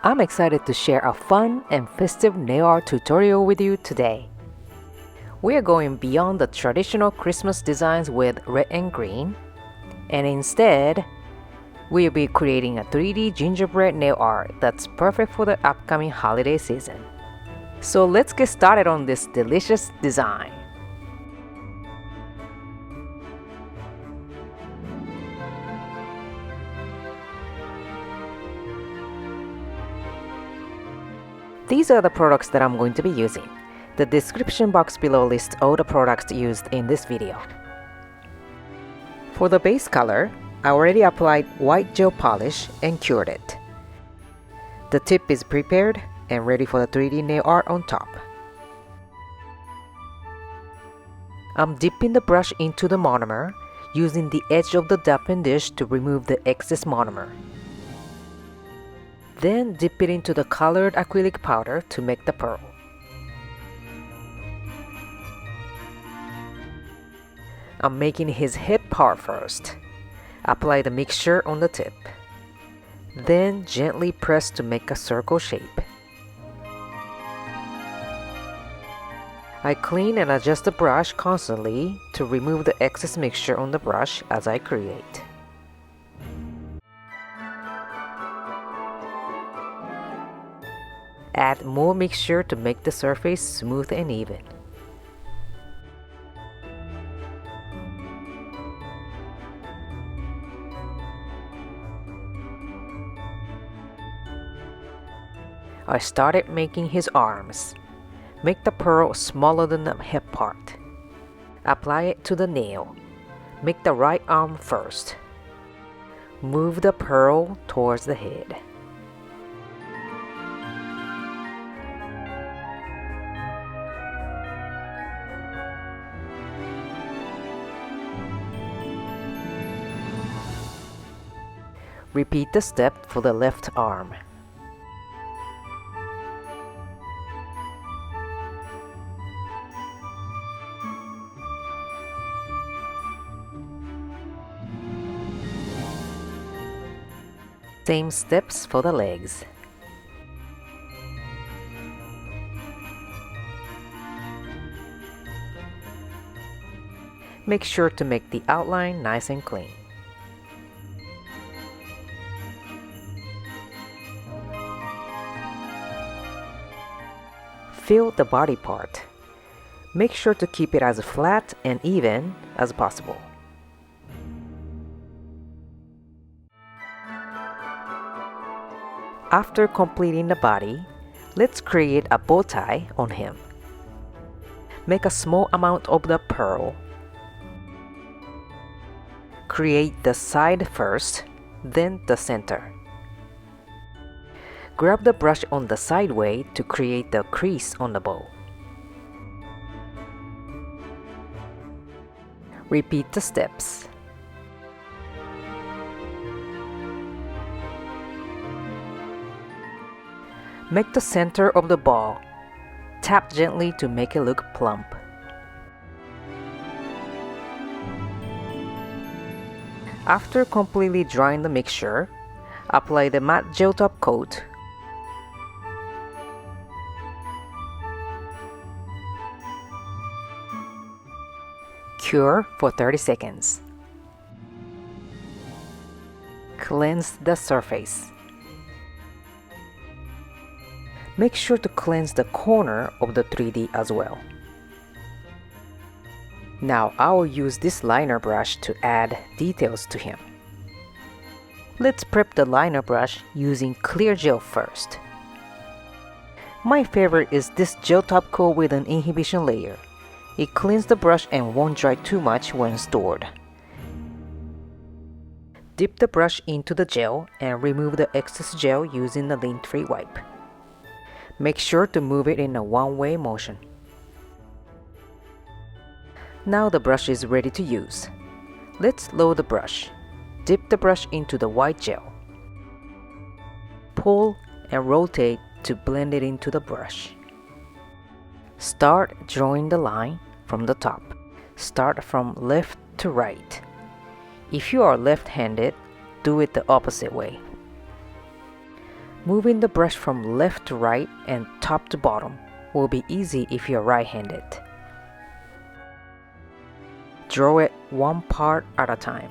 I'm excited to share a fun and festive nail art tutorial with you today. We are going beyond the traditional Christmas designs with red and green, and instead, we'll be creating a 3D gingerbread nail art that's perfect for the upcoming holiday season. So let's get started on this delicious design. These are the products that I'm going to be using. The description box below lists all the products used in this video. For the base color, I already applied white gel polish and cured it. The tip is prepared and ready for the 3D nail art on top. I'm dipping the brush into the monomer, using the edge of the Dappen dish to remove the excess monomer. Then dip it into the colored acrylic powder to make the pearl. I'm making his head part first. Apply the mixture on the tip. Then gently press to make a circle shape. I clean and adjust the brush constantly to remove the excess mixture on the brush as I create. Add more mixture to make the surface smooth and even. I started making his arms. Make the pearl smaller than the head part. Apply it to the nail. Make the right arm first. Move the pearl towards the head. Repeat the step for the left arm. Same steps for the legs. Make sure to make the outline nice and clean. Fill the body part. Make sure to keep it as flat and even as possible. After completing the body, let's create a bow tie on him. Make a small amount of the pearl. Create the side first, then the center. Grab the brush on the sideway to create the crease on the bow. Repeat the steps. Make the center of the ball. Tap gently to make it look plump. After completely drying the mixture, apply the matte gel top coat. Cure for 30 seconds. Cleanse the surface. Make sure to cleanse the corner of the 3D as well. Now I will use this liner brush to add details to him. Let's prep the liner brush using clear gel first. My favorite is this gel top coat with an inhibition layer. It cleans the brush and won't dry too much when stored. Dip the brush into the gel and remove the excess gel using the lint-free wipe. Make sure to move it in a one-way motion. Now the brush is ready to use. Let's load the brush. Dip the brush into the white gel. Pull and rotate to blend it into the brush. Start drawing the line from the top. Start from left to right. If you are left-handed, do it the opposite way. Moving the brush from left to right and top to bottom will be easy if you're right-handed. Draw it one part at a time.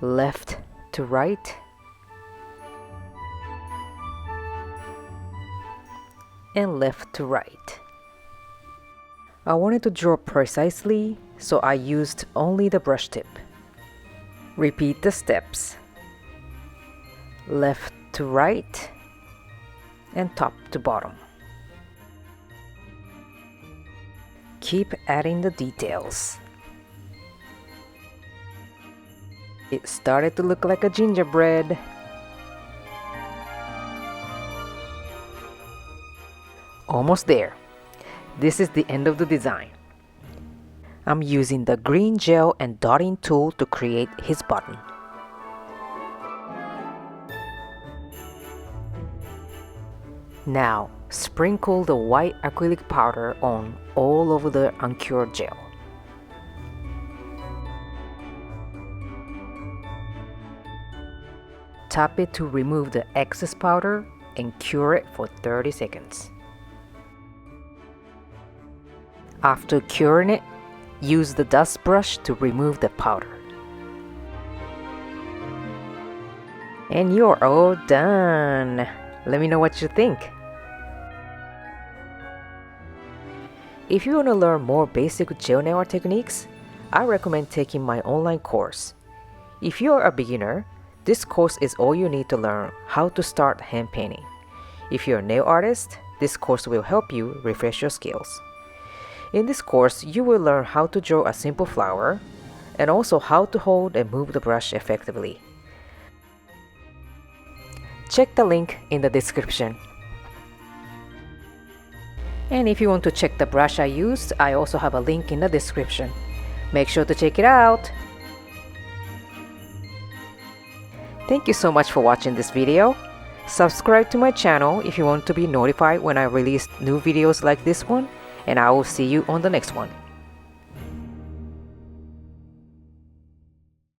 Left to right and left to right. I wanted to draw precisely, so I used only the brush tip. Repeat the steps. Left to right and top to bottom. Keep adding the details. It started to look like a gingerbread. Almost there. This is the end of the design. I'm using the green gel and dotting tool to create his button. Now, sprinkle the white acrylic powder on all over the uncured gel. Tap it to remove the excess powder and cure it for 30 seconds. After curing it, use the dust brush to remove the powder. And you're all done. Let me know what you think. If you want to learn more basic gel nail art techniques, I recommend taking my online course. If you're a beginner, this course is all you need to learn how to start hand painting. If you're a nail artist, this course will help you refresh your skills. In this course, you will learn how to draw a simple flower and also how to hold and move the brush effectively. Check the link in the description. And if you want to check the brush I used, I also have a link in the description. Make sure to check it out. Thank you so much for watching this video. Subscribe to my channel if you want to be notified when I release new videos like this one, and I will see you on the next one.